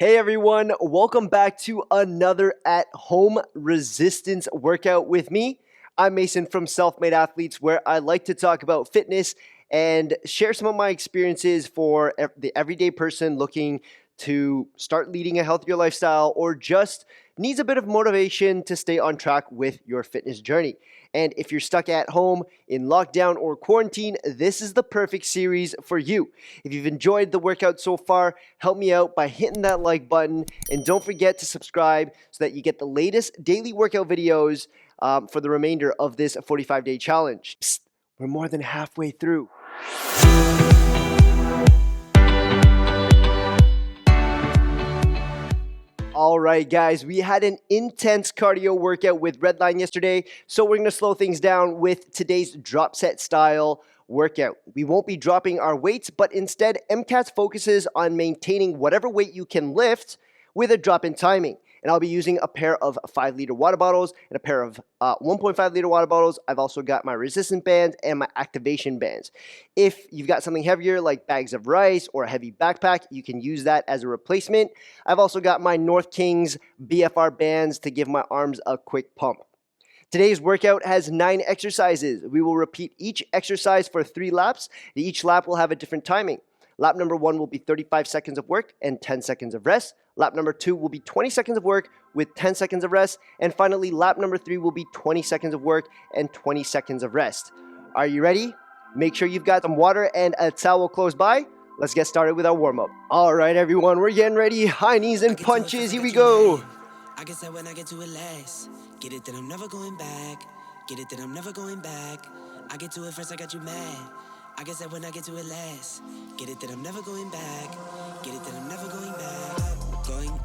Hey everyone, welcome back to another at-home resistance workout with me. I'm Mason from Self-Made Athletes, where I like to talk about fitness and share some of my experiences for the everyday person looking to start leading a healthier lifestyle or just needs a bit of motivation to stay on track with your fitness journey. And if you're stuck at home in lockdown or quarantine, this is the perfect series for you. If you've enjoyed the workout so far, help me out by hitting that like button, and don't forget to subscribe so that you get the latest daily workout videos for the remainder of this 45-day challenge. Psst, we're more than halfway through. All right, guys, we had an intense cardio workout with Redline yesterday, so we're going to slow things down with today's drop set style workout. We won't be dropping our weights, but instead, MCATS focuses on maintaining whatever weight you can lift with a drop in timing. And I'll be using a pair of 5-liter water bottles and a pair of 1.5-liter water bottles. I've also got my resistance bands and my activation bands. If you've got something heavier like bags of rice or a heavy backpack, you can use that as a replacement. I've also got my North Kings BFR bands to give my arms a quick pump. Today's workout has 9 exercises. We will repeat each exercise for 3 laps. Each lap will have a different timing. Lap number 1 will be 35 seconds of work and 10 seconds of rest. Lap number 2 will be 20 seconds of work with 10 seconds of rest. And finally, lap number 3 will be 20 seconds of work and 20 seconds of rest. Are you ready? Make sure you've got some water and a towel close by. Let's get started with our warm-up. All right, everyone, we're getting ready. High knees and punches. Here we go. I guess that when I get to it last, get it that I'm never going back. Get it that I'm never going back. I get to it first, I got you mad. I guess that when I get to it last, get it that I'm never going back. Get it that I'm never going back.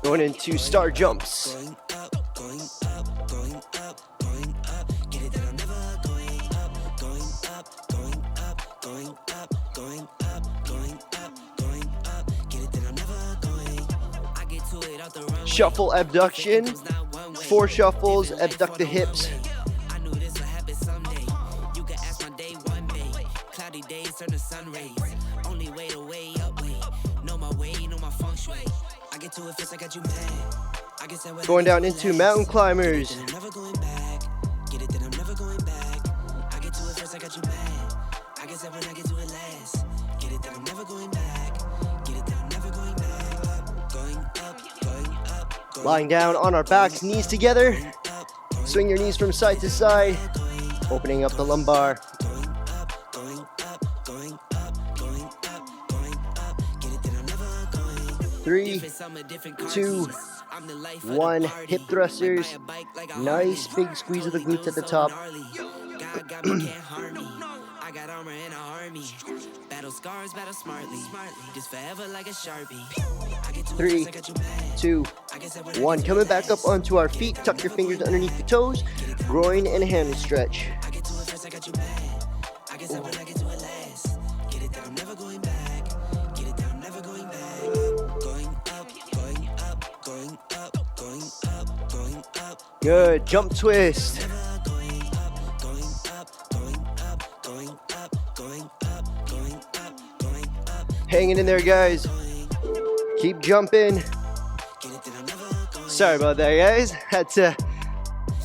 Going into star jumps. Going up, going up, going up, going up. Get it that I'm never going up, going up, going up, going up, going up, going up, going up. Get it that I'm never going. I get to it out the run. Shuffle abduction. 4 shuffles, abduct the hips. I knew this would happen someday. You can ask my day one day. Cloudy days turn to sun rays. Only way to way up way. Know my way, know my feng shui. I get to it first, I got you mad. I guess that Going down into mountain climbers. I'm never going back. Get it that I'm never going back. I get to it first, I got you mad. I guess that when I get to it last. Get it that I'm never going back. Get it that I'm never going back. Going up, going up, going Lying down on our backs, knees together. Swing your knees from side to side, opening up the lumbar. going up, going up, going up, going up, going up. Get it that I'm never going. 3, 2, 1. Hip thrusters. Nice big squeeze of the glutes at the top. God got me, can't harm me. I got armor and an army. Battle scars, battle smartly. Just forever like a Sharpie. I get to 3, it, I got you mad. 2, I guess that when I 1. get to Coming it back up last. onto our feet. Tuck your fingers underneath the toes. Groin and hammy stretch. I get to it first, I got you mad. I guess that when I get to it last. Get it that I'm never going back. Get it that I'm never going back. Going up, going up, going up, going up, going up. Good. Jump twist. Never going up, going up, going up, going up, going up, going up, going up. Hanging in there, guys. Keep jumping. Get it that I'm never going. Sorry about that, guys. Had to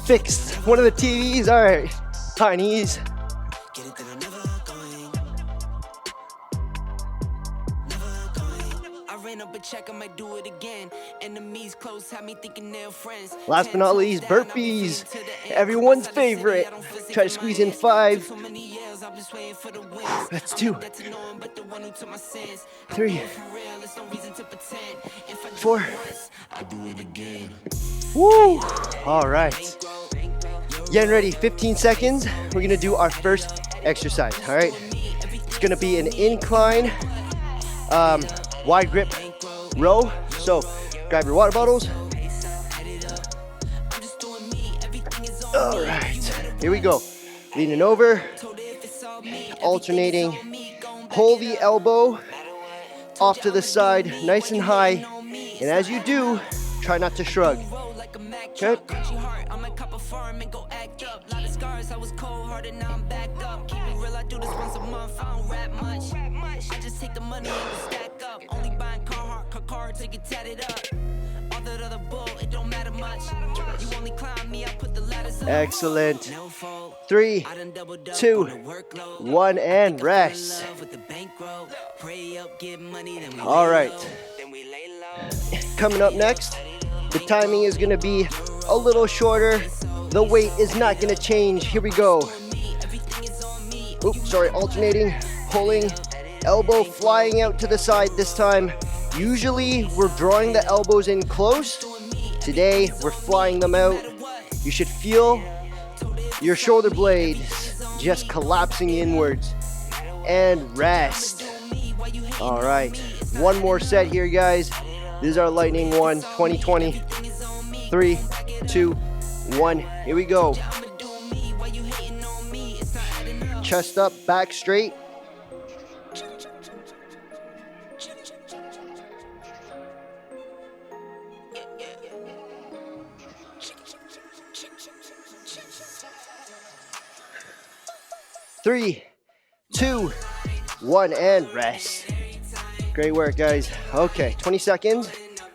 fix one of the TVs. All right. High knees. Get it that I'm never going. Never going. I ran up a check, I might do it again. Enemies close, had me thinking they're friends. Last but not least, burpees. Everyone's favorite. Try to squeeze in 5. That's 2, 3, 4. Woo! All right. Getting ready, 15 seconds. We're gonna do our first exercise, all right? It's gonna be an incline, wide grip row. So grab your water bottles. All right, here we go. Leaning over, alternating. Pull the elbow off to the side, nice and high. And as you do, try not to shrug. Okay? I was cold hearted, now I'm back up. Keep it real, I do this once a month. I don't rap much. I just take the money and stack up. Only buying car, so you tatted up. Excellent. 3, 2, 1, and rest. All right. Coming up next, the timing is going to be a little shorter. The weight is not going to change. Here we go. Oops, sorry, alternating, pulling, elbow flying out to the side this time. Usually we're drawing the elbows in close. Today we're flying them out. You should feel your shoulder blades just collapsing inwards. And rest. All right, one more set here, guys. This is our lightning one, 2020. 3, 2, 1, here we go. Chest up, back straight. Three, 2, 1, and rest. Great work, guys. Okay, 20 seconds.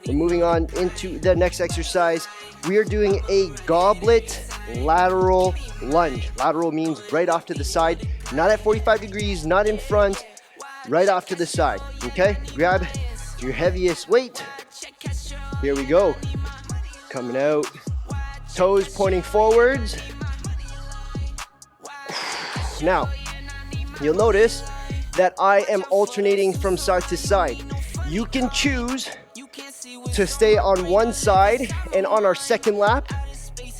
We're moving on into the next exercise. We are doing a goblet lateral lunge. Lateral means right off to the side, not at 45 degrees, not in front, right off to the side, okay? Grab your heaviest weight. Here we go. Coming out, toes pointing forwards. Now, you'll notice that I am alternating from side to side. You can choose to stay on one side, and on our second lap,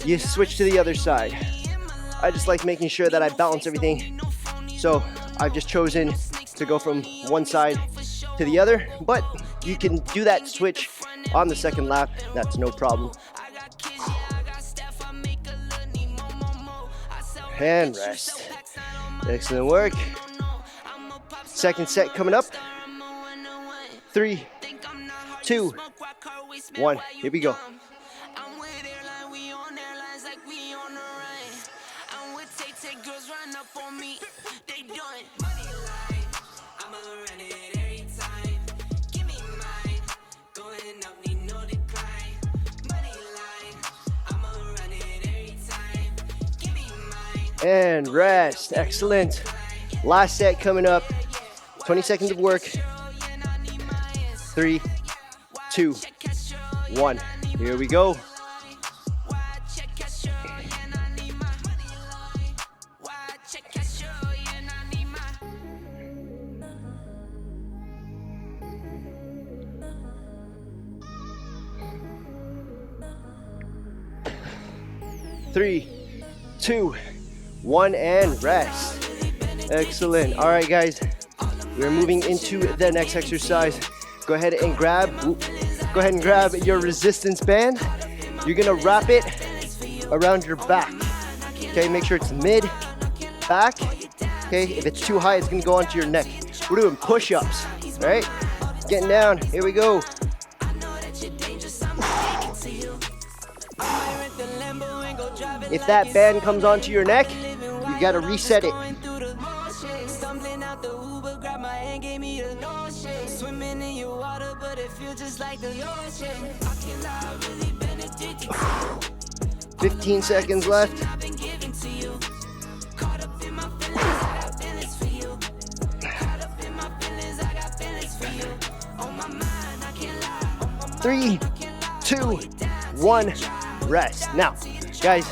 you switch to the other side. I just like making sure that I balance everything. So I've just chosen to go from one side to the other, but you can do that switch on the second lap. That's no problem. And rest. Excellent work. Second set coming up. 3, 2, 1. Here we go. And rest. Excellent. Last set coming up. 20 seconds of work. 3, 2, 1. Here we go. Three, 2, 1, and rest. Excellent. All right, guys, we're moving into the next exercise. Go ahead and grab your resistance band. You're gonna wrap it around your back. Okay, make sure it's mid, back. Okay, if it's too high, it's gonna go onto your neck. We're doing push-ups, all right? Getting down, here we go. If that band comes onto your neck, you gotta reset it. Swimming in your water, but it feels just like the ocean. 15 seconds left. 3, 2, 1, rest. Now, guys,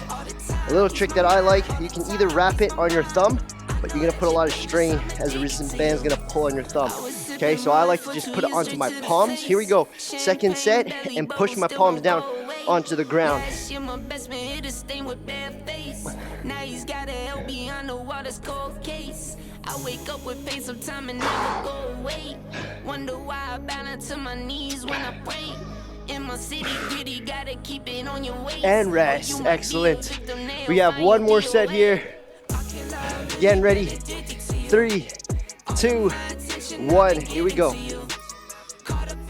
a little trick that I like, you can either wrap it on your thumb, but you're gonna put a lot of strain as the resistance band's gonna pull on your thumb. Okay, so I like to just put it onto my palms. Here we go. Second set, and push my palms down onto the ground. Now he's gotta help behind the water's cold case. I wake up with pain sometime and never go away. Wonder why I balance to my knees when I pray. In my city, gritty, gotta keep it on your waist. And rest. Excellent. We have one more set here. Again, ready? 3, 2, 1. Here we go.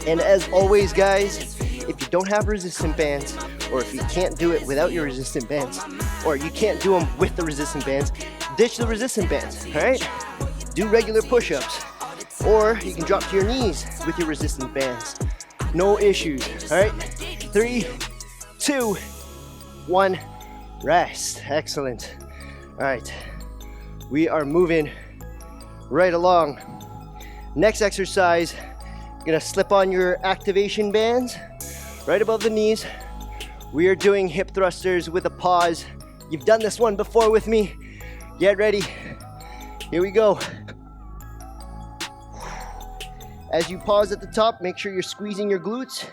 And as always, guys, if you don't have resistant bands, or if you can't do it without your resistant bands, or you can't do them with the resistant bands, ditch the resistant bands, all right? Do regular push-ups, or you can drop to your knees with your resistant bands. No issues, all right? 3, 2, 1, rest. Excellent. All right, we are moving right along. Next exercise, you're gonna slip on your activation bands right above the knees. We are doing hip thrusters with a pause. You've done this one before with me. Get ready. Here we go. As you pause at the top, make sure you're squeezing your glutes.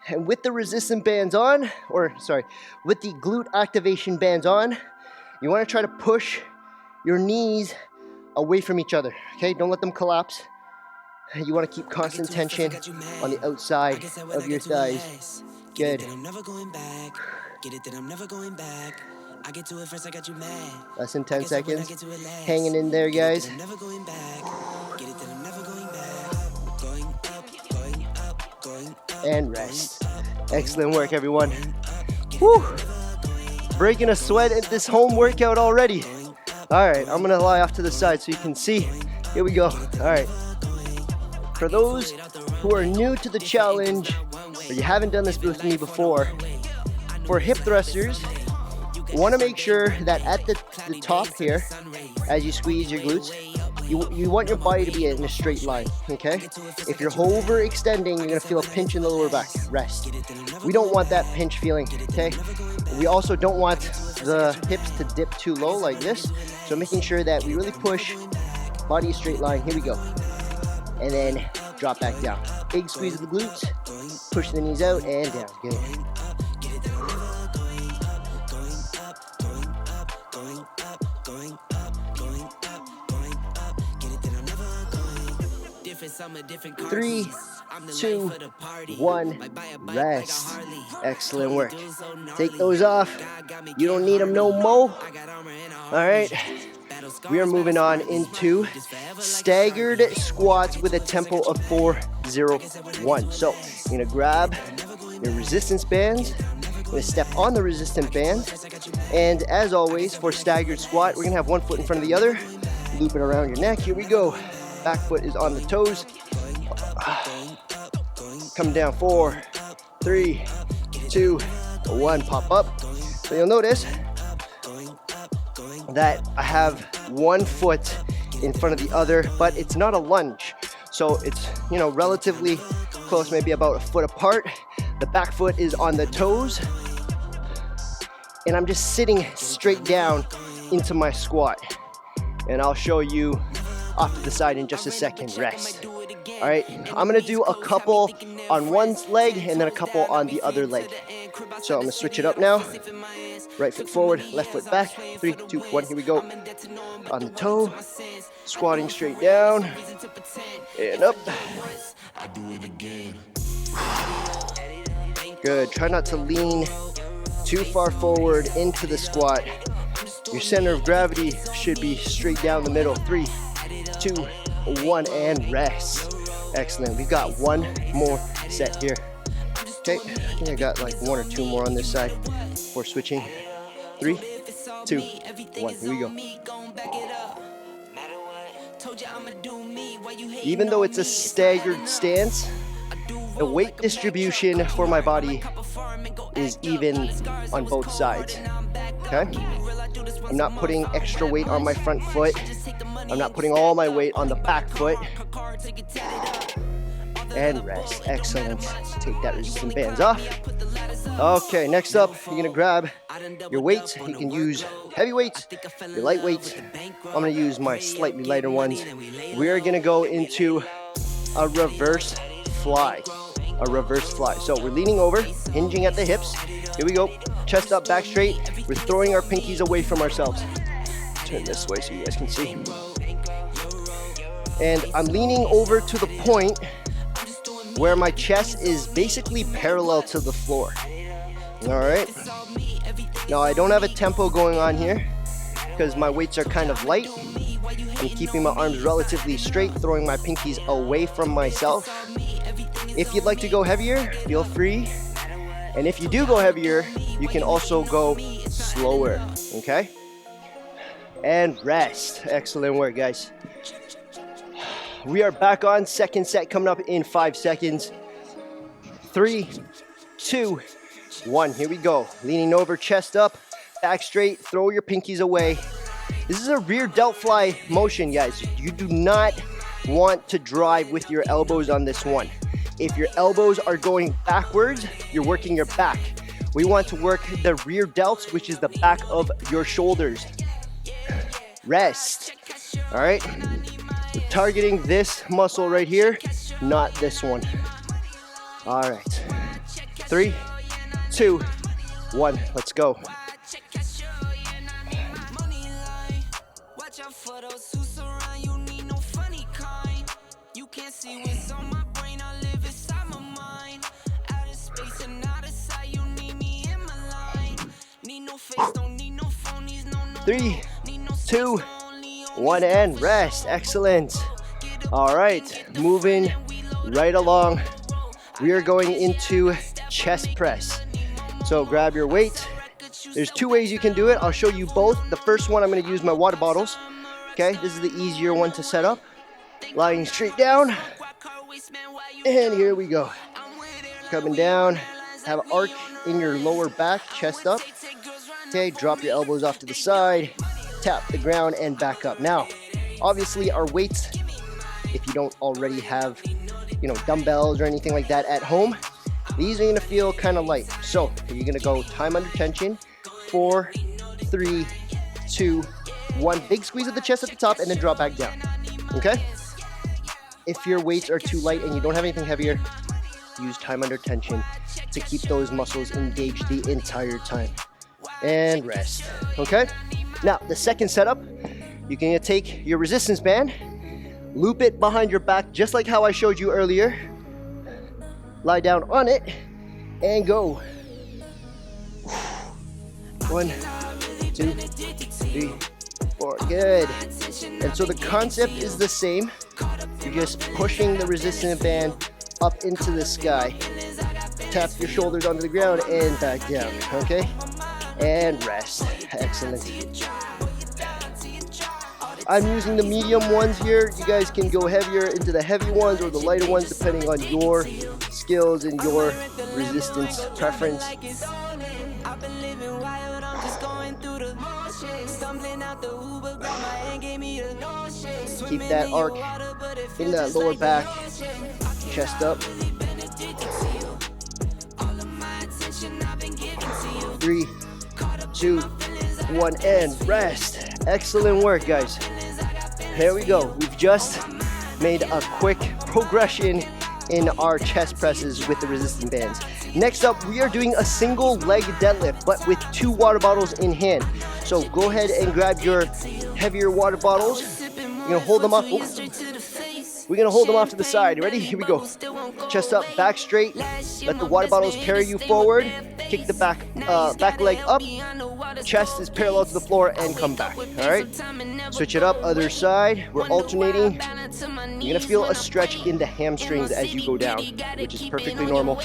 And with the resistance bands on, with the glute activation bands on, you want to try to push your knees away from each other, okay? Don't let them collapse. You want to keep constant tension on the outside of your thighs. Good. Less than 10 seconds. Hanging in there, guys. And rest. Excellent work, everyone. Woo! Breaking a sweat at this home workout already. All right, I'm gonna lie off to the side so you can see. Here we go. All right. For those who are new to the challenge, or you haven't done this with me before, for hip thrusters, you want to make sure that at the top here, as you squeeze your glutes, you want your body to be in a straight line, okay? If you're overextending, you're gonna feel a pinch in the lower back. Rest. We don't want that pinch feeling, okay? We also don't want the hips to dip too low like this, so making sure that we really push, body straight line. Here we go. And then drop back down. Big squeeze of the glutes, push the knees out and down. Good. Three, 2, 1, rest. Excellent work. Take those off. You don't need them no more. All right. We are moving on into staggered squats with a tempo of 4-0-1. So you're gonna grab your resistance bands. You're gonna step on the resistance band. And as always, for staggered squat, we're gonna have one foot in front of the other. Loop it around your neck. Here we go. Back foot is on the toes. Come down. 4, 3, 2, 1. Pop up. So you'll notice that I have one foot in front of the other, but it's not a lunge. So it's, relatively close, maybe about a foot apart. The back foot is on the toes. And I'm just sitting straight down into my squat. And I'll show you off to the side in just a second. Rest. All right, I'm gonna do a couple on one leg and then a couple on the other leg. So I'm gonna switch it up now. Right foot forward, left foot back. 3, 2, 1, here we go. On the toe, squatting straight down, and up. Good, try not to lean too far forward into the squat. Your center of gravity should be straight down the middle. 3, 2, 1, and rest. Excellent, we've got one more set here. Okay, I think I got like 1 or 2 more on this side before switching. 3, 2, 1, here we go. Even though it's a staggered stance, the weight distribution for my body is even on both sides, okay? I'm not putting extra weight on my front foot. I'm not putting all my weight on the back foot. And rest. Excellent. Take that resistance bands off. Okay, next up, you're gonna grab your weights. You can use heavy weights, your light weights. I'm gonna use my slightly lighter ones. We are gonna go into a reverse fly. A reverse fly. So we're leaning over, hinging at the hips. Here we go. Chest up, back straight. We're throwing our pinkies away from ourselves. Turn this way so you guys can see. And I'm leaning over to the point where my chest is basically parallel to the floor. All right. Now I don't have a tempo going on here because my weights are kind of light. I'm keeping my arms relatively straight, throwing my pinkies away from myself. If you'd like to go heavier, feel free. And if you do go heavier, you can also go slower, okay? And rest. Excellent work, guys. We are back on second set coming up in 5 seconds. 3, 2, 1. Here we go. Leaning over, chest up, back straight, throw your pinkies away. This is a rear delt fly motion, guys. You do not want to drive with your elbows on this one. If your elbows are going backwards, you're working your back. We want to work the rear delts, which is the back of your shoulders. Rest. All right. We're targeting this muscle right here, not this one. All right. 3, 2, 1. Let's go. Three, 2, 1, and rest. Excellent. All right, moving right along. We are going into chest press. So grab your weight. There's 2 ways you can do it. I'll show you both. The first one, I'm going to use my water bottles. Okay, this is the easier one to set up. Lying straight down. And here we go. Coming down. Have an arc in your lower back, chest up. Okay, drop your elbows off to the side. Tap the ground and back up. Now, obviously our weights, if you don't already have, dumbbells or anything like that at home, these are gonna feel kind of light. So you're gonna go time under tension, 4, 3, 2, 1. Big squeeze of the chest at the top and then drop back down, okay? If your weights are too light and you don't have anything heavier, use time under tension to keep those muscles engaged the entire time. And rest, okay? Now, the second setup, you're gonna take your resistance band, loop it behind your back, just like how I showed you earlier. Lie down on it, and go. 1, 2, 3, 4, good. And so the concept is the same. You're just pushing the resistance band up into the sky. Tap your shoulders onto the ground and back down, okay? And rest. Excellent. I'm using the medium ones here. You guys can go heavier into the heavy ones or the lighter ones depending on your skills and your resistance preference. Keep that arc in that lower back, chest up. 3, 2, 1, and rest. Excellent work, guys. There we go. We've just made a quick progression in our chest presses with the resistance bands. Next up, we are doing a single leg deadlift, but with 2 water bottles in hand. So go ahead and grab your heavier water bottles. You're gonna hold them up. We're gonna hold them off to the side. Ready? Here we go. Chest up, back straight. Let the water bottles carry you forward. Kick the back leg up. Chest is parallel to the floor and come back. All right. Switch it up. Other side. We're alternating. You're gonna feel a stretch in the hamstrings as you go down, which is perfectly normal.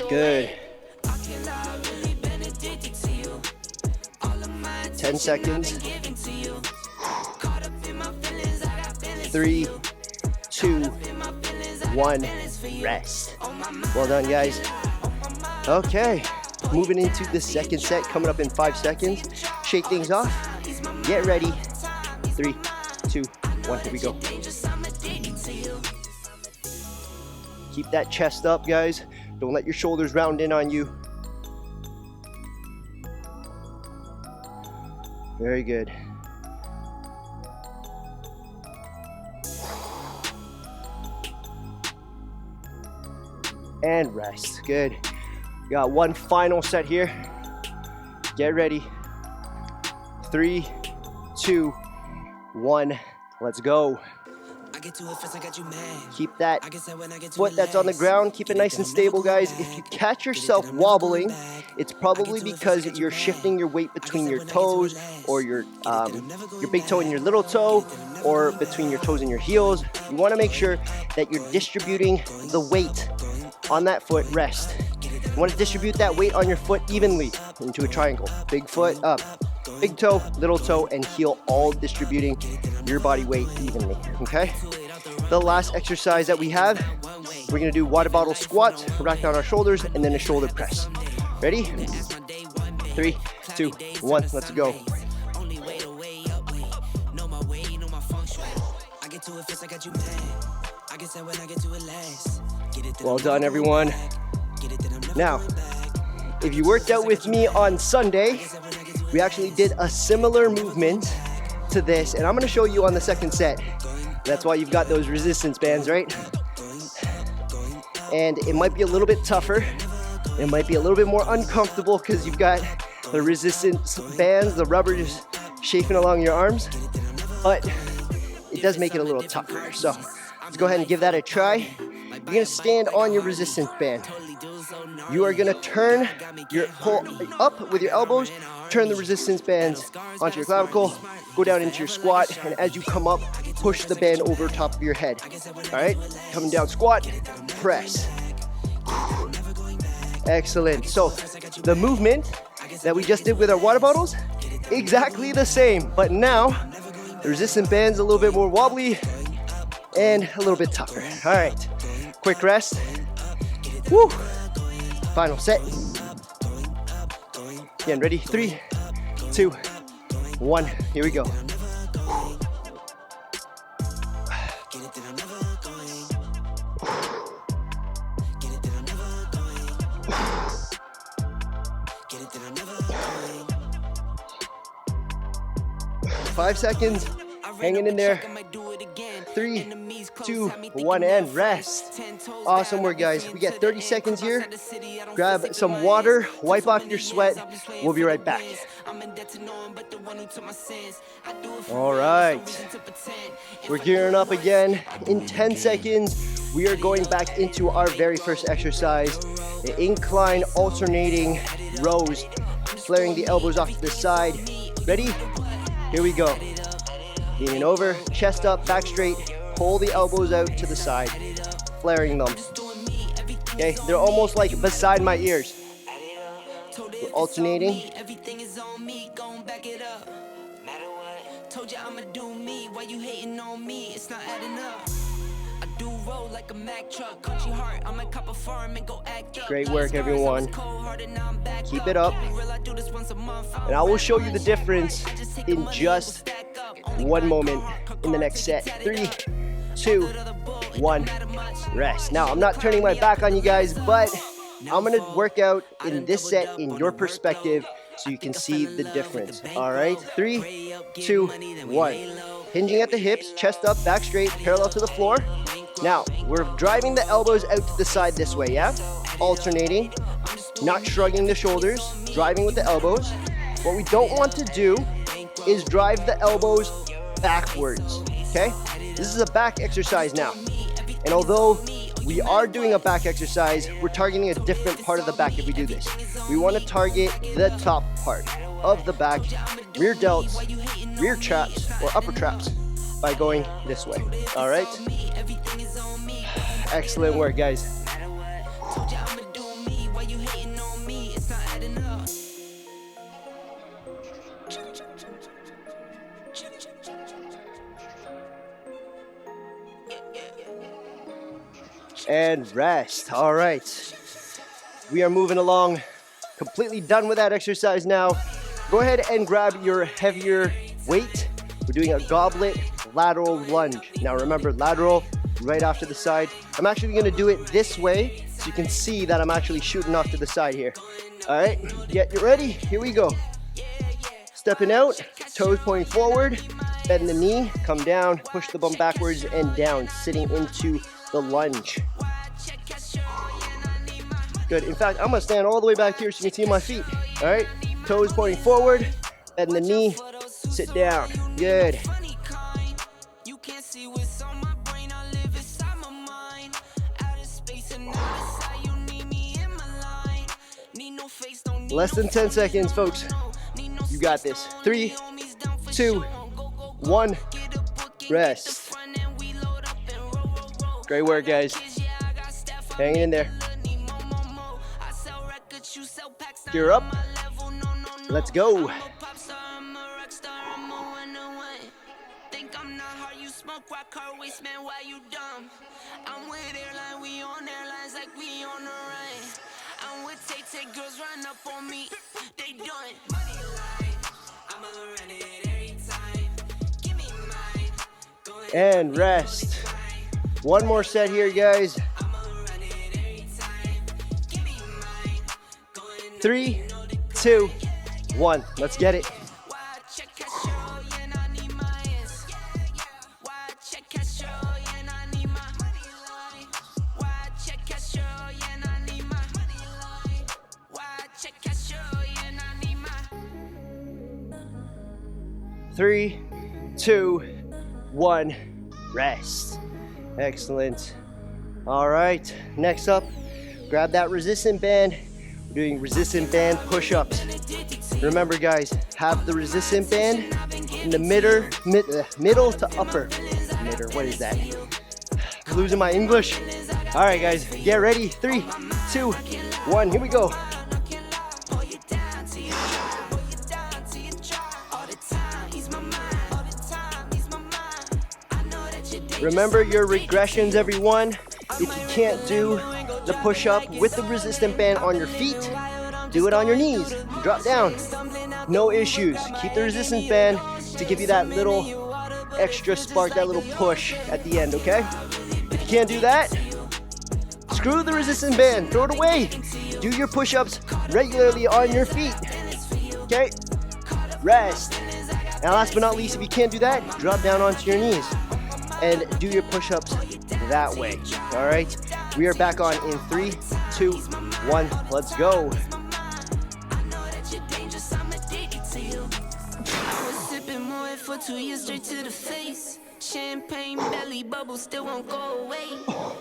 Good. 10 seconds. 3, 2, 1, rest. Well done, guys. Okay, moving into the second set, coming up in 5 seconds. Shake things off. Get ready. 3, 2, 1, here we go. Keep that chest up, guys. Don't let your shoulders round in on you. Very good. And rest. Good. Got one final set here. Get ready. 3, 2, 1. Let's go. Keep that foot that's on the ground, keep it nice and stable, guys. If you catch yourself wobbling, it's probably because you're shifting your weight between your toes or your big toe and your little toe, or between your toes and your heels. You want to make sure that you're distributing the weight on that foot. Rest. You want to distribute that weight on your foot evenly into a triangle. Big foot up, big toe, little toe, and heel, all distributing your body weight evenly, okay? The last exercise that we have We're gonna do water bottle squats, rack down our shoulders, and then a shoulder press. Ready? 3, 2, 1, let's go. Well done, everyone. Now, if you worked out with me on Sunday, we actually did a similar movement to this, and I'm gonna show you on the second set. That's why you've got those resistance bands, right? And it might be a little bit tougher. It might be a little bit more uncomfortable because you've got the resistance bands, the rubber just chafing along your arms, but it does make it a little tougher. So let's go ahead and give that a try. You're gonna stand on your resistance band. You are gonna turn your pull up with your elbows, turn the resistance bands onto your clavicle, go down into your squat, and as you come up, push the band over top of your head. All right, coming down, squat, press. Excellent. So the movement that we just did with our water bottles, exactly the same, but now the resistance band's a little bit more wobbly and a little bit tougher. All right, quick rest. Woo. Final set. Again, ready? 3, 2, 1. Here we go. 5 seconds. Hanging in there. 3, 2, 1, and rest. Awesome work, guys. We get 30 seconds here. Grab some water, wipe off your sweat. We'll be right back. All right. We're gearing up again. In 10 seconds, we are going back into our very first exercise, the incline alternating rows, flaring the elbows off to the side. Ready? Here we go. Leaning over, chest up, back straight, pull the elbows out to the side, flaring them. Okay, they're almost like beside my ears. We're alternating. Told you I'ma do me, why you hating on me? It's not adding up. I do roll like a Mack truck, country heart, I'm a copper farm and go act up. Great work, everyone. Keep it up. And I will show you the difference in just one moment in the next set. 3, 2, 1, rest. Now, I'm not turning my back on you guys, but I'm gonna work out in this set in your perspective so you can see the difference. All right, 3, 2, 1. Hinging at the hips, chest up, back straight, parallel to the floor. Now, we're driving the elbows out to the side this way, yeah? Alternating, not shrugging the shoulders, driving with the elbows. What we don't want to do is drive the elbows backwards, okay? This is a back exercise now. And although we are doing a back exercise, we're targeting a different part of the back if we do this. We want to target the top part of the back, rear delts, rear traps, or upper traps by going this way, all right? Excellent work, guys. And rest. All right. We are moving along. Completely done with that exercise now. Go ahead and grab your heavier weight. We're doing a goblet lateral lunge. Now remember, lateral right off to the side. I'm actually going to do it this way so you can see that I'm actually shooting off to the side here. All right, get ready. Here we go. Stepping out, toes pointing forward, bend the knee, come down, push the bum backwards and down, sitting into the lunge. Good. In fact, I'm gonna stand all the way back here so you can see my feet. All right, toes pointing forward, bend the knee, sit down. Good. Less than 10 seconds, folks. You got this. 3, 2, 1, rest. Great work, guys. Hang in there. Gear up. Let's go. I'm with airline, we on airlines like we on the run. I'm with take girls run up on me, they done. Money line, I'ma run it every time. Give me mine. Go ahead, And rest. One more set here, guys. I'ma run it every time. Give me mine. Go ahead, 3, 2, 1. Let's get it. why check cash show, yeah, I need my ass. Why check cash show, yeah, I need my money line. Why check cash show, yeah, I need my money line. Why check cash show, yeah, I need my 3, 2, 1. Rest. Excellent. All right. Next up, grab that resistant band. We're doing resistant band push-ups. Remember, guys, have the resistant band in the middle to upper. What is that? Losing my English. All right, guys, get ready. 3, 2, 1. Here we go. Remember your regressions, everyone. If you can't do the push-up with the resistant band on your feet, do it on your knees. Drop down. No issues. Keep the resistance band to give you that little extra spark, that little push at the end, okay? If you can't do that, screw the resistance band. Throw it away. Do your push-ups regularly on your feet, okay? Rest. And last but not least, if you can't do that, drop down onto your knees and do your push-ups that way. All right, we are back on in 3, 2, 1. Let's go. For 2 years straight to the face. Champagne belly bubble still won't go away.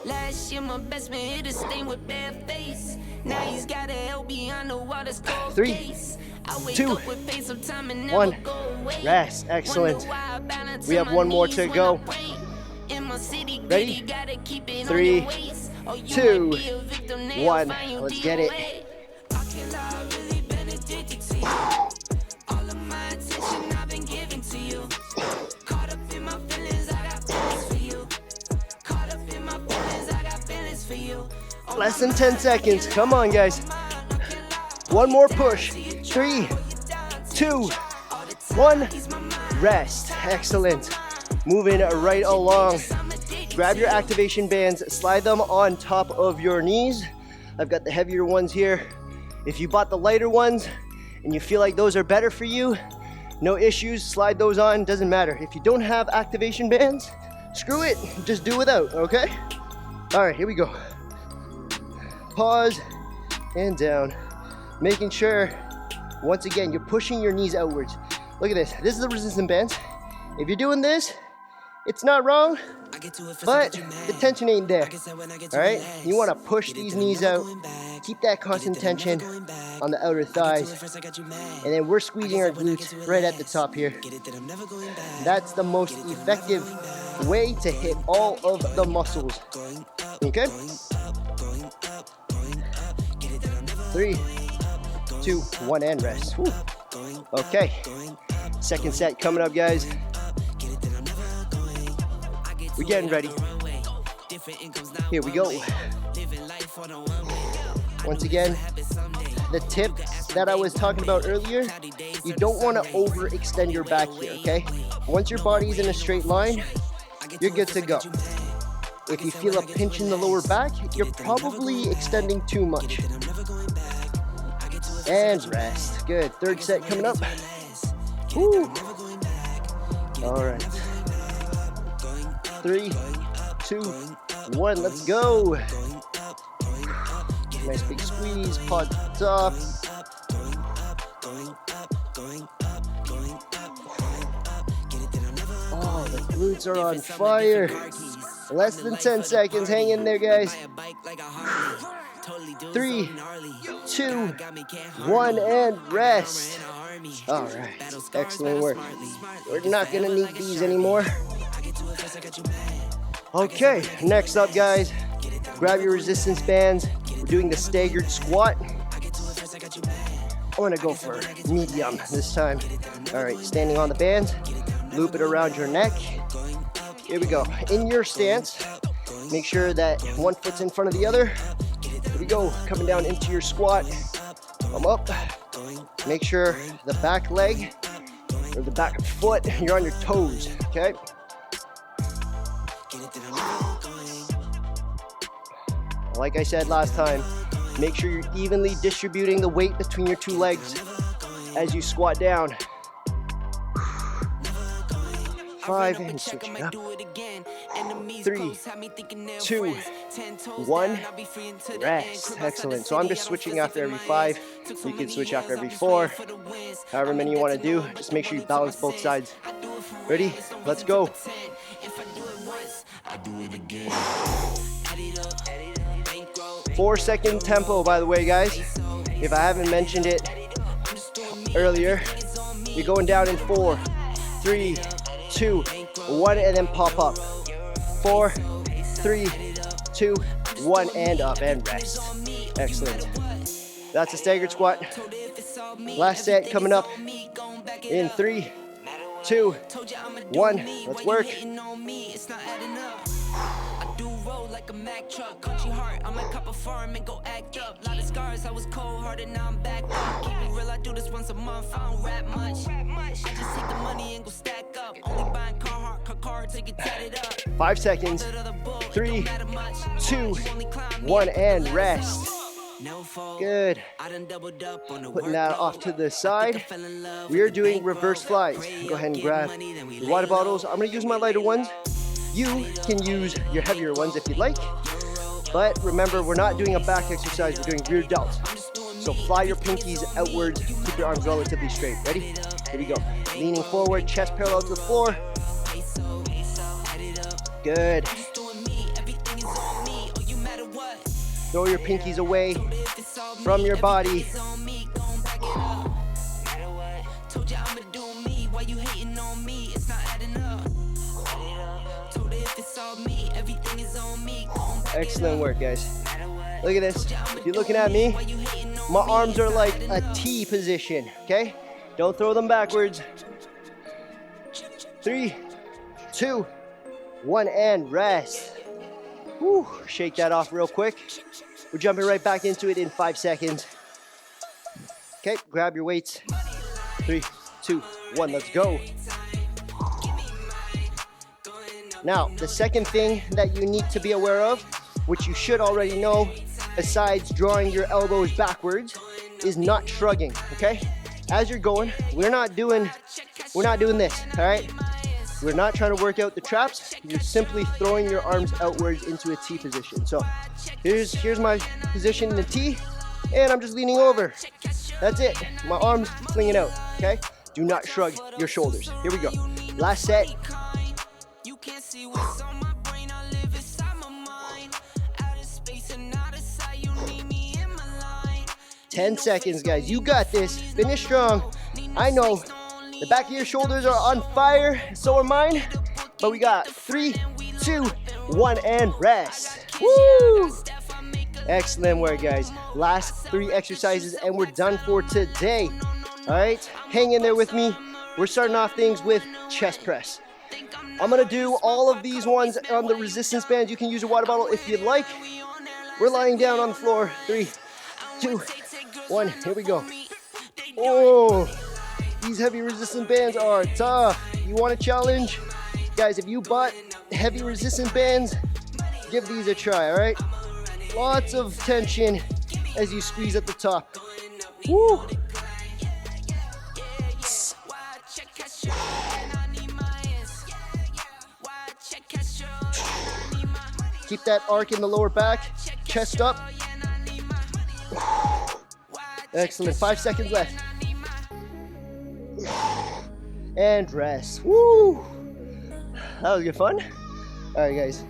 Last year my best man hit a stain with bare face. Now he's got a hell behind the water's cold 3, case. I wake 2, up with pain sometime and never 1. go away. Rest. Excellent. Wonder why I bow down to We have my one more knees to when go. I pray. In my city, Ready? you gotta keep it 3, on your waist. Or you 2, might be a victim, they'll 1. find you Let's get it. DOA. I can't lie, I've really been addicted to you. All of my attention I've been giving to you. Caught up in my feelings, I got feelings for you. Caught up in my feelings, I got feelings for you. Less than 10 seconds. Come on, guys. One more push. 3, 2, 1. Rest. Excellent. Moving right along. Grab your activation bands, slide them on top of your knees. I've got the heavier ones here. If you bought the lighter ones and you feel like those are better for you, no issues, slide those on, doesn't matter. If you don't have activation bands, screw it, just do without, okay? All right, here we go. Pause and down. Making sure, once again, you're pushing your knees outwards. Look at this, this is the resistance bands. If you're doing this, it's not wrong, but the tension ain't there, all right? You wanna push these knees out, keep that constant tension on the outer thighs, and then we're squeezing our glutes right at the top here. That's the most effective way to hit all of the muscles, okay? 3, 2, 1, and rest. Whew. Okay, second set coming up, guys. We're getting ready. Here we go. Once again, the tip that I was talking about earlier, you don't want to overextend your back here, okay? Once your body is in a straight line, you're good to go. If you feel a pinch in the lower back, you're probably extending too much. And rest. Good. Third set coming up. Woo. All right. 3, 2, 1. Let's go. Nice big squeeze. Pods off. Oh, the glutes are on fire. Less than 10 seconds. Hang in there, guys. 3, 2, 1, and rest. All right. Excellent work. We're not going to need these anymore. Okay, next up, guys, grab your resistance bands. We're doing the staggered squat. I'm gonna go for medium this time. All right, standing on the bands, loop it around your neck. Here we go. In your stance, Make sure that one foot's in front of the other. Here we go, coming down into your squat. Come up. Make sure the back leg or the back foot, you're on your toes, okay? Like I said last time, make sure you're evenly distributing the weight between your two legs as you squat down. 5, and switch it up. 3, 2, 1, rest. Excellent. So I'm just switching after every 5. You can switch after every 4. However many you want to do. Just make sure you balance both sides. Ready? Let's go. 4-second tempo, by the way, guys. If I haven't mentioned it earlier, you're going down in 4, 3, 2, 1, and then pop up. 4, 3, 2, 1, and up, and rest. Excellent. That's a staggered squat. Last set coming up in 3, 2, 1. Let's work. Like a Mack truck, country heart, I might cop a farm and go act up. Lot of scars, I was cold-hearted, now I'm back up. Keep it real, I do this once a month, I don't rap much. I just take the money and go stack up. Only buying car to get tatted up. 5 seconds. 3, 2, 1, and rest. Good. Putting that off to the side. We are doing reverse flies. Go ahead and grab your water bottles. I'm going to use my lighter ones. You can use your heavier ones if you'd like, but remember, we're not doing a back exercise, we're doing rear delts. So fly your pinkies outwards, keep your arms relatively straight. Ready? Here we go. Leaning forward, chest parallel to the floor. Good. Throw your pinkies away from your body. Excellent work, guys. Look at this. If you're looking at me, my arms are like a T position, okay? Don't throw them backwards. 3, 2, 1, and rest. Whew. Shake that off real quick. We're jumping right back into it in 5 seconds. Okay, grab your weights. 3, 2, 1, let's go. Now, the second thing that you need to be aware of, which you should already know, besides drawing your elbows backwards, is not shrugging, okay? As you're going, we're not doing this, all right? We're not trying to work out the traps. You're simply throwing your arms outwards into a T position. So here's my position in the T, and I'm just leaning over. That's it. My arms flinging out, okay? Do not shrug your shoulders. Here we go. Last set. 10 seconds, guys. You got this. Finish strong. I know the back of your shoulders are on fire. So are mine. But we got 3, 2, 1, and rest. Woo! Excellent work, guys. Last 3 exercises, and we're done for today. All right? Hang in there with me. We're starting off things with chest press. I'm going to do all of these ones on the resistance bands. You can use a water bottle if you'd like. We're lying down on the floor. 3, 2, 1. Here we go. Oh, these heavy resistance bands are tough. You want a challenge? Guys, if you bought heavy resistance bands, give these a try, all right? Lots of tension as you squeeze at the top. Woo! Keep that arc in the lower back, chest up. Excellent, 5 seconds left. And rest. Woo! That was good fun. All right, guys.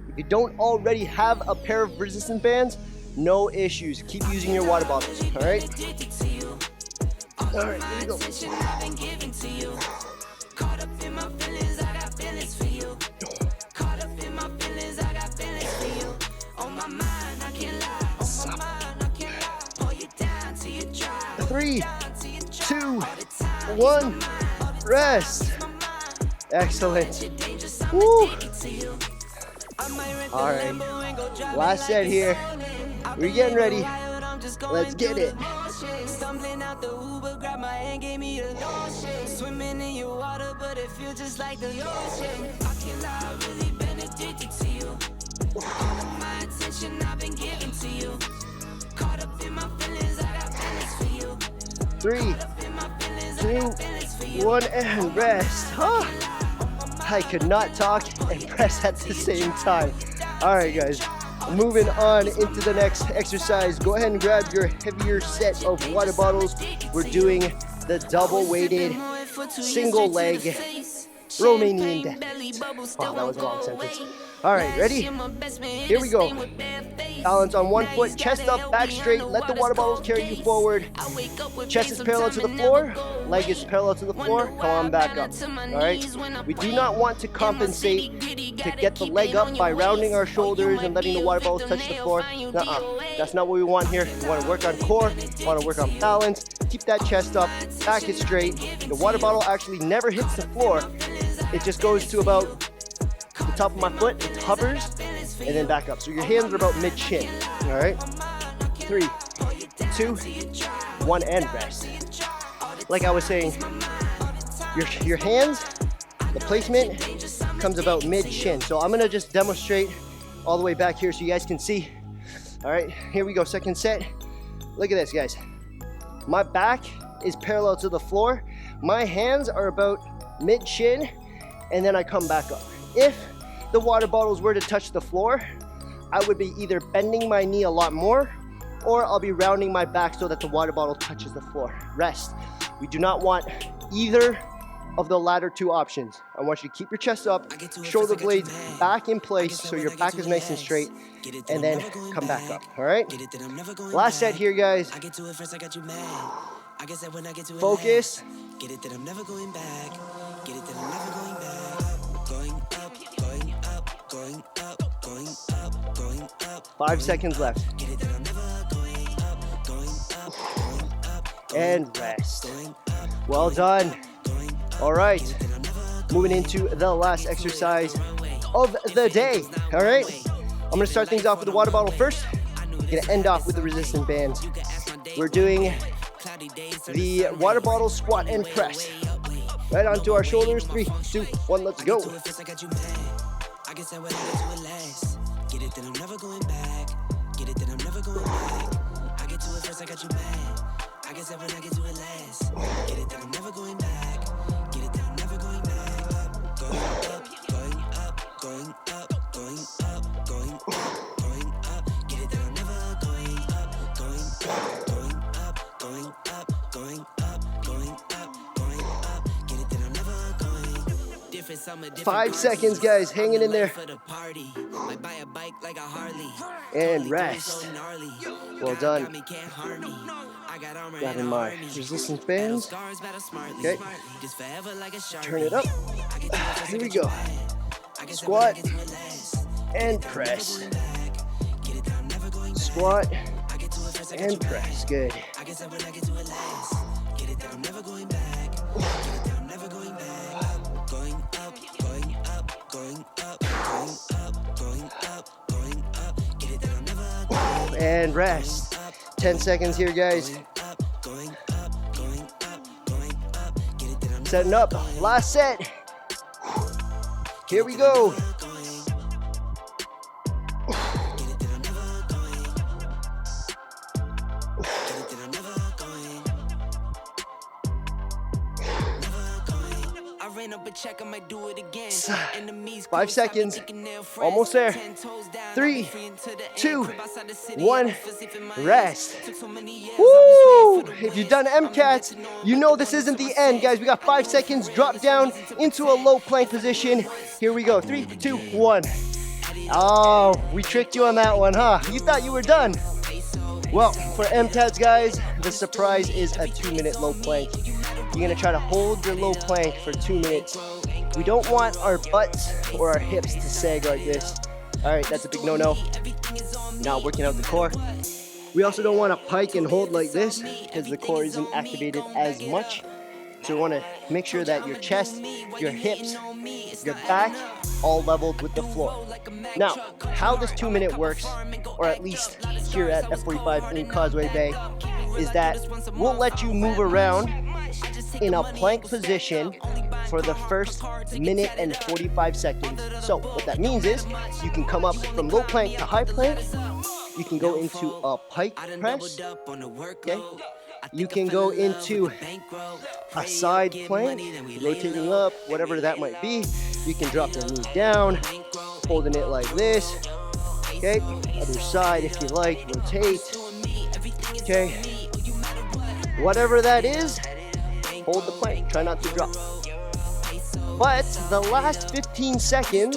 If you don't already have a pair of resistance bands, no issues. Keep using your water bottles, all right? All right, here we go. Three, 2, 1, rest. Excellent. Woo. All right, last set here. We're getting ready. Let's get it. Stumbling out the Uber, grab my hand, gave me a lotion. Swimming in your water, but it feels just like the ocean. I can't lie, I've really been addicted to you. All of my attention I've been giving to you. Caught up in my feelings, I got feelings for you. 3, 2, 1, and rest. Huh? I could not talk and press at the same time. All right, guys. Moving on into the next exercise. Go ahead and grab your heavier set of water bottles. We're doing the double weighted single leg Romanian deadlift. Wow, that was a long sentence. All right, ready? Here we go. Balance on one foot, chest up, back straight. Let the water bottles carry you forward. Chest is parallel to the floor. Leg is parallel to the floor. Come on back up. All right? We do not want to compensate to get the leg up by rounding our shoulders and letting the water bottles touch the floor. That's not what we want here. We want to work on core. We want to work on balance. Keep that chest up. Back is straight. The water bottle actually never hits the floor. It just goes to about the top of my foot, it hovers, and then back up. So your hands are about mid-chin, all right? 3, 2, 1, and rest. Like I was saying, your hands, the placement comes about mid-chin. So I'm gonna just demonstrate all the way back here so you guys can see. All right, here we go, second set. Look at this, guys. My back is parallel to the floor. My hands are about mid-chin, and then I come back up. If the water bottles were to touch the floor, I would be either bending my knee a lot more, or I'll be rounding my back so that the water bottle touches the floor. Rest. We do not want either of the latter two options. I want you to keep your chest up, shoulder blades back in place so your back is nice and straight, and then come back up, all right? Last set here, guys. Focus. 5 seconds left. And rest. Well done. All right. Moving into the last exercise of the day. All right. I'm going to start things off with the water bottle first. I'm going to end off with the resistance bands. We're doing the water bottle squat and press. Right onto our shoulders. 3, 2, 1, let's go. I guess I went to it last. Get it, then I'm never going back. Get it, then I'm never going back. I get to it first, I got you mad. I guess I when I get to it last. Get it, then I'm never going back. Get it, then I'm never going back. Going up, going up, going up, going up, going up, going up. Get it, then I'm never going up, going up, going up, going up, going up, going up, going up. Get it, then I'm never going. Different summer, different 5 seconds, guys. Hanging in there. And rest. Well done. Grabbing my resistance bands. Okay. Turn it up. Here we go. Squat and press. Squat and press. Good. And rest. 10 seconds here, guys. Setting up. Last set. Here we go. Check, I might do it again. 5 seconds. Almost there. 3, 2, 1. Rest. Woo! If you've done MCATs, you know this isn't the end, guys. We got 5 seconds. Drop down into a low plank position. Here we go. 3, 2, 1. Oh, we tricked you on that one, huh? You thought you were done. Well, for MCATs, guys, the surprise is a 2-minute low plank. You're gonna try to hold your low plank for 2 minutes. We don't want our butts or our hips to sag like this. All right, that's a big no-no. Not working out the core. We also don't want to pike and hold like this because the core isn't activated as much. So you want to make sure that your chest, your hips, your back, all leveled with the floor. Now, how this 2-minute works, or at least here at F45 in Causeway Bay, is that we'll let you move around in a plank position for the first minute and 45 seconds. So what that means is you can come up from low plank to high plank. You can go into a pike press. Okay. You can go into a side plank, rotating up, whatever that might be. You can drop your knee down, holding it like this. Okay, other side if you like, rotate. Okay, whatever that is, hold the plank, try not to drop. But the last 15 seconds,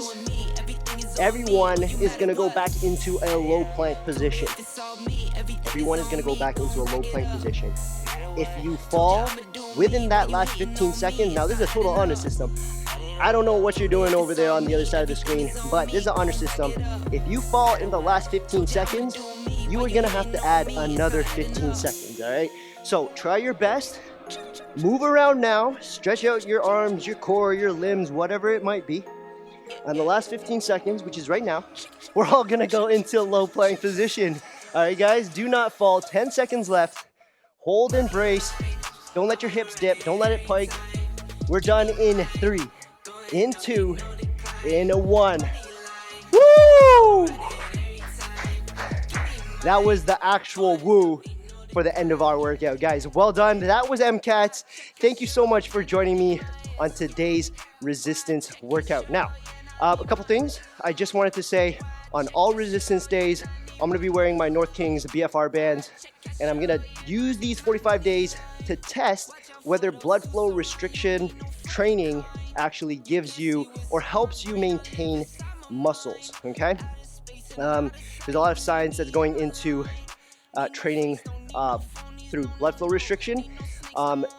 everyone is gonna go back into a low plank position. Everyone is gonna go back into a low plank position. If you fall within that last 15 seconds, now this is a total honor system. I don't know what you're doing over there on the other side of the screen, but this is an honor system. If you fall in the last 15 seconds, you are gonna have to add another 15 seconds, all right? So try your best, move around now, stretch out your arms, your core, your limbs, whatever it might be. And the last 15 seconds, which is right now, we're all gonna go into low plank position. All right, guys, do not fall. 10 seconds left. Hold and brace. Don't let your hips dip. Don't let it pike. We're done in 3, in 2, in 1. Woo! That was the actual woo for the end of our workout, guys. Well done. That was MCATs. Thank you so much for joining me on today's resistance workout. Now, a couple things I just wanted to say. On all resistance days, I'm gonna be wearing my North Kings BFR bands, and I'm gonna use these 45 days to test whether blood flow restriction training actually gives you or helps you maintain muscles, okay? There's a lot of science that's going into training through blood flow restriction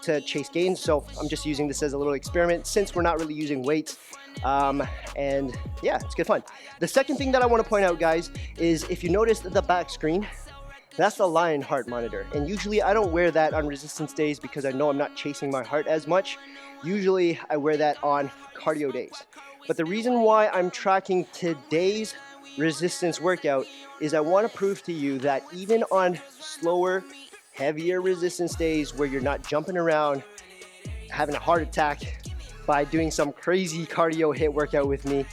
to chase gains. So I'm just using this as a little experiment since we're not really using weights. And yeah, it's good fun. The second thing that I want to point out, guys, is if you notice the back screen, that's the Lion heart monitor. And usually I don't wear that on resistance days because I know I'm not chasing my heart as much. Usually I wear that on cardio days. But the reason why I'm tracking today's resistance workout is I want to prove to you that even on slower, heavier resistance days where you're not jumping around, having a heart attack by doing some crazy cardio hit workout with me,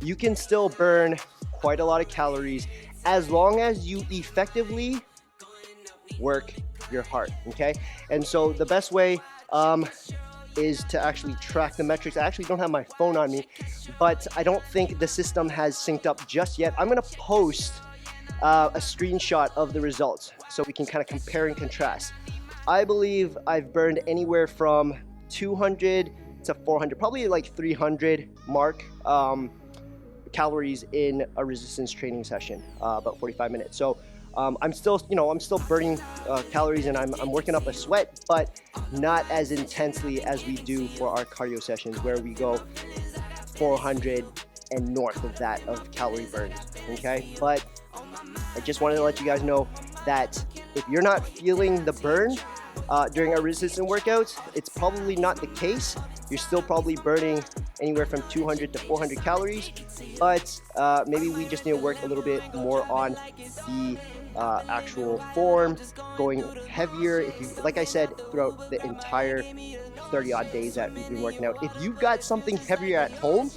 you can still burn quite a lot of calories as long as you effectively work your heart, okay? And so the best way is to actually track the metrics. I actually don't have my phone on me, but I don't think the system has synced up just yet. I'm gonna post a screenshot of the results so we can kind of compare and contrast. I believe I've burned anywhere from 200 to 400, probably like 300 mark calories in a resistance training session, about 45 minutes. So I'm still burning calories, and I'm working up a sweat, but not as intensely as we do for our cardio sessions where we go 400 and north of that of calorie burns, okay? But I just wanted to let you guys know that if you're not feeling the burn during our resistance workouts, it's probably not the case. You're still probably burning anywhere from 200 to 400 calories, but maybe we just need to work a little bit more on the actual form, going heavier. If you, like I said, throughout the entire 30 odd days that we've been working out, if you've got something heavier at home,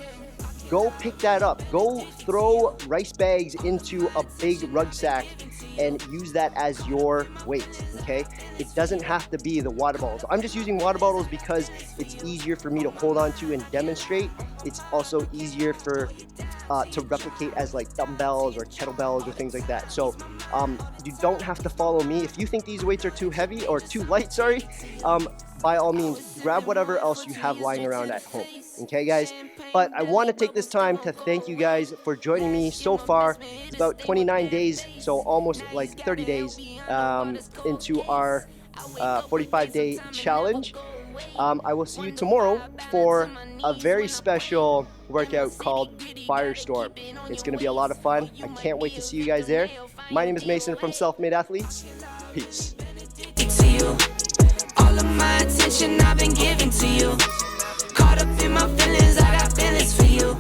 go pick that up. Go throw rice bags into a big rucksack and use that as your weight, okay? It doesn't have to be the water bottles. I'm just using water bottles because it's easier for me to hold on to and demonstrate. It's also easier for to replicate as like dumbbells or kettlebells or things like that. So you don't have to follow me. If you think these weights are too heavy or too light, sorry, by all means, grab whatever else you have lying around at home. Okay, guys? But I want to take this time to thank you guys for joining me so far. It's about 29 days, so almost like 30 days into our 45-day challenge. I will see you tomorrow for a very special workout called Firestorm. It's going to be a lot of fun. I can't wait to see you guys there. My name is Mason from Self-Made Athletes. Peace. It's you. All of my attention, I've been giving to you. Caught up in my feelings, I got feelings for you.